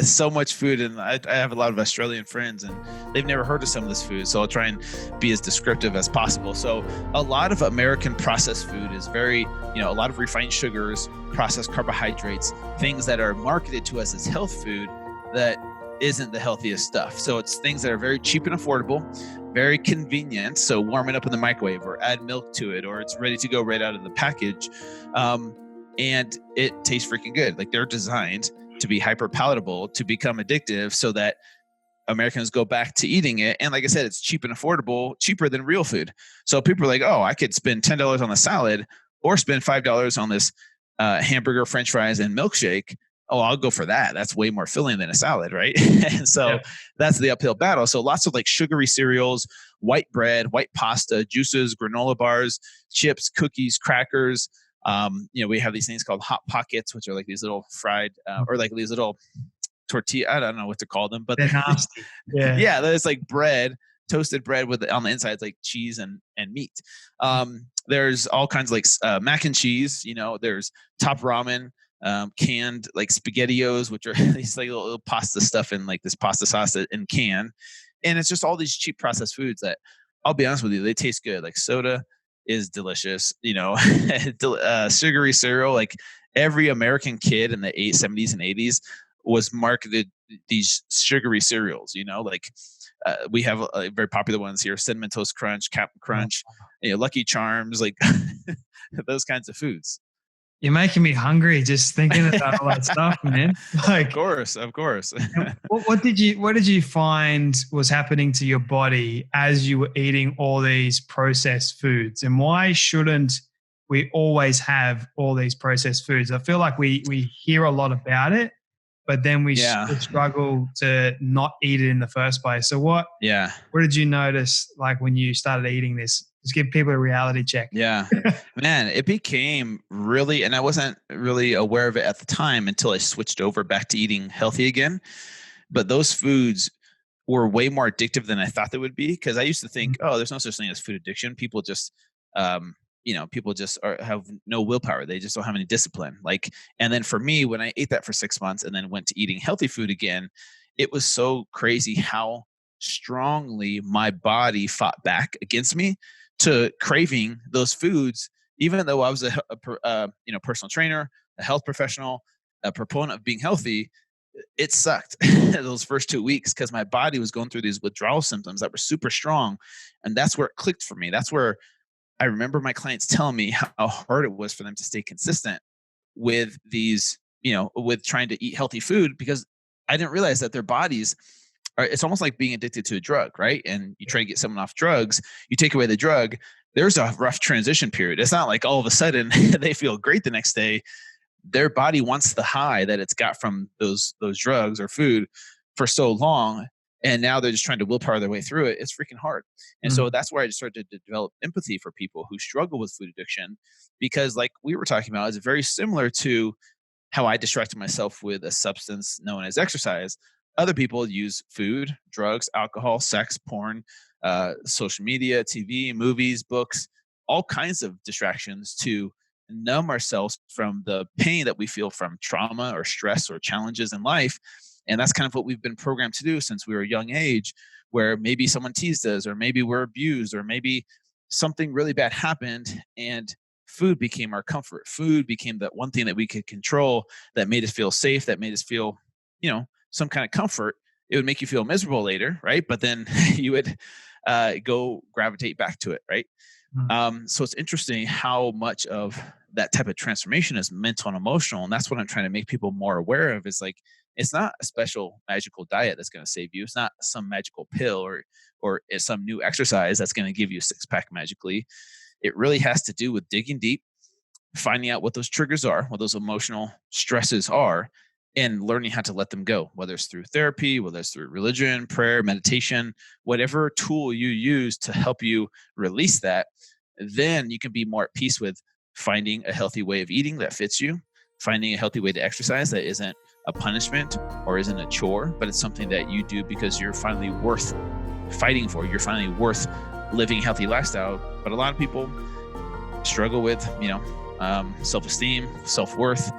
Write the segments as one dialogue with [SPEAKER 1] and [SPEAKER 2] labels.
[SPEAKER 1] so much food, and I have a lot of Australian friends, and they've never heard of some of this food. So I'll try and be as descriptive as possible. So a lot of American processed food is very, a lot of refined sugars, processed carbohydrates, things that are marketed to us as health food that isn't the healthiest stuff. So it's things that are very cheap and affordable, very convenient. So warm it up in the microwave or add milk to it, or it's ready to go right out of the package. And it tastes freaking good. Like, they're designed to be hyper palatable, to become addictive, so that Americans go back to eating it. And like I said, it's cheap and affordable, cheaper than real food. So people are like, oh, I could spend $10 on a salad or spend $5 on this hamburger, French fries, and milkshake. Oh, I'll go for that. That's way more filling than a salad, right? And so that's the uphill battle. So lots of like sugary cereals, white bread, white pasta, juices, granola bars, chips, cookies, crackers. We have these things called Hot Pockets, which are like these little fried or like these little tortilla. I don't know what to call them, but
[SPEAKER 2] they're nasty.
[SPEAKER 1] Yeah, there's like bread, toasted bread with on the inside, it's like cheese and meat. There's all kinds of like mac and cheese. There's Top Ramen, canned like SpaghettiOs, which are these like little pasta stuff in like this pasta sauce in can. And it's just all these cheap processed foods that, I'll be honest with you, they taste good. Like soda is delicious, sugary cereal. Like every American kid in the 70s and 80s was marketed these sugary cereals, like we have very popular ones here: Cinnamon Toast Crunch, Captain Crunch, Lucky Charms, like those kinds of foods.
[SPEAKER 2] You're making me hungry just thinking about all that stuff, man. Like,
[SPEAKER 1] of course.
[SPEAKER 2] what did you find was happening to your body as you were eating all these processed foods? And why shouldn't we always have all these processed foods? I feel like we hear a lot about it, but then we struggle to not eat it in the first place. So what did you notice like when you started eating this? Just give people a reality check.
[SPEAKER 1] Yeah, man, it became really, and I wasn't really aware of it at the time until I switched over back to eating healthy again. But those foods were way more addictive than I thought they would be. Because I used to think, oh, there's no such thing as food addiction. People just, have no willpower. They just don't have any discipline. Like, and then for me, when I ate that for 6 months and then went to eating healthy food again, it was so crazy how strongly my body fought back against me to craving those foods, even though I was a personal trainer, a health professional, a proponent of being healthy. It sucked those first 2 weeks because my body was going through these withdrawal symptoms that were super strong. And that's where it clicked for me. That's where I remember my clients telling me how hard it was for them to stay consistent with these, with trying to eat healthy food, because I didn't realize that their bodies, it's almost like being addicted to a drug, right? And you try to get someone off drugs, you take away the drug, there's a rough transition period. It's not like all of a sudden they feel great the next day. Their body wants the high that it's got from those drugs or food for so long. And now they're just trying to willpower their way through it. It's freaking hard. And so that's where I just started to develop empathy for people who struggle with food addiction, because like we were talking about, it's very similar to how I distracted myself with a substance known as exercise. Other people use food, drugs, alcohol, sex, porn, social media, TV, movies, books, all kinds of distractions to numb ourselves from the pain that we feel from trauma or stress or challenges in life. And that's kind of what we've been programmed to do since we were a young age, where maybe someone teased us, or maybe we're abused, or maybe something really bad happened, and food became our comfort. Food became that one thing that we could control, that made us feel safe, that made us feel, some kind of comfort. It would make you feel miserable later, right? But then you would go gravitate back to it, right? So it's interesting how much of that type of transformation is mental and emotional. And that's what I'm trying to make people more aware of, is like, it's not a special magical diet that's going to save you. It's not some magical pill or it's some new exercise that's going to give you a six-pack magically. It really has to do with digging deep, finding out what those triggers are, what those emotional stresses are, and learning how to let them go, whether it's through therapy, whether it's through religion, prayer, meditation, whatever tool you use to help you release that. Then you can be more at peace with finding a healthy way of eating that fits you, finding a healthy way to exercise that isn't a punishment or isn't a chore, but it's something that you do because you're finally worth fighting for. You're finally worth living a healthy lifestyle. But a lot of people struggle with, self-esteem, self-worth,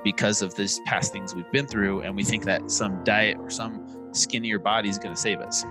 [SPEAKER 1] because of these past things we've been through, and we think that some diet or some skinnier body is going to save us.